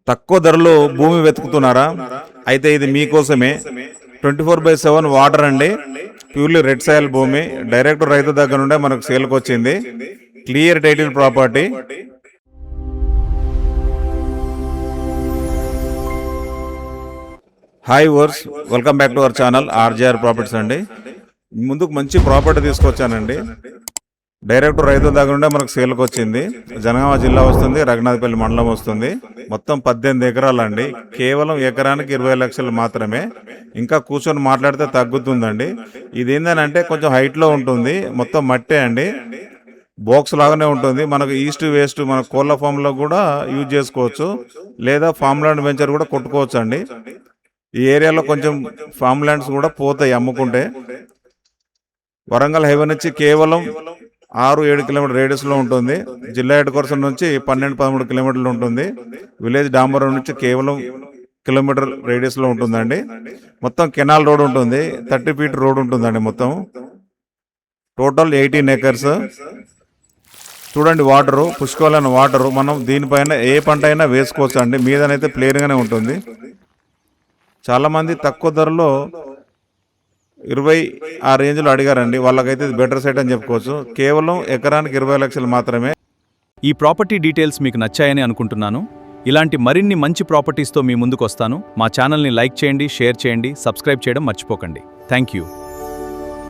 తక్కువ ధరలో భూమి వెతుకుతున్నారా? అయితే ఇది మీకోసమే. 24/7 వాటర్ అండి. ప్యూర్లీ రెడ్ సాయిల్ భూమి. డైరెక్ట్ రైతు దగ్గర నుండే మనకు సేల్కి వచ్చింది. Clear title property. Hi viewers, welcome back to our channel RJR properties అండి. ముందుకు మంచి ప్రాపర్టీ తీసుకొచ్చానండి. డైరెక్ట్ రైతు దగ్గర నుండే మనకు సేల్కి వచ్చింది. జనగామ జిల్లా వస్తుంది, రఘునాథపల్లి మండలం వస్తుంది. మొత్తం 18 ఎకరాలు అండి. కేవలం ఎకరానికి 20 లక్షలు మాత్రమే. ఇంకా కూర్చొని మాట్లాడితే తగ్గుతుందండి. ఇది ఏంటంటే కొంచెం హైట్లో ఉంటుంది. మొత్తం మట్టే అండి. బాక్స్ లాగానే ఉంటుంది. మనకు ఈస్ట్ వెస్ట్ మన కోళ్ళ ఫామ్లో కూడా యూజ్ చేసుకోవచ్చు, లేదా ఫామ్ ల్యాండ్ వెంచర్ కూడా కొట్టుకోవచ్చు అండి. ఈ ఏరియాలో కొంచెం ఫామ్ ల్యాండ్స్ కూడా పోతాయి అమ్ముకుంటే. వరంగల్ హైవే నుంచి కేవలం 6-7 కిలోమీటర్ రేడియస్లో ఉంటుంది. జిల్లా హెడ్ క్వార్టర్ నుంచి 12-13 కిలోమీటర్లు ఉంటుంది. విలేజ్ డాంబరం నుంచి కేవలం కిలోమీటర్ రేడియస్లో ఉంటుందండి. మొత్తం కెనాల్ రోడ్ ఉంటుంది. 30 ఫీట్ రోడ్ ఉంటుందండి. మొత్తం టోటల్ 18 ఎకర్స్. చూడండి, వాటరు పుష్కలైన వాటరు. మనం దీనిపైన ఏ పంట అయినా వేసుకోవచ్చు అండి. మీదనైతే ప్లేన్గానే ఉంటుంది. చాలామంది తక్కువ ధరలో 20 ఆ రేంజ్లో అడిగారండి. వాళ్ళకైతే బెటర్ సైట్ అని చెప్పుకోవచ్చు. కేవలం ఎకరానికి 20 లక్షలు మాత్రమే. ఈ ప్రాపర్టీ డీటెయిల్స్ మీకు నచ్చాయని అనుకుంటున్నాను. ఇలాంటి మరిన్ని మంచి ప్రాపర్టీస్తో మీ ముందుకు వస్తాను. మా ఛానల్ని లైక్ చేయండి, షేర్ చేయండి, సబ్స్క్రైబ్ చేయడం మర్చిపోకండి. Thank you.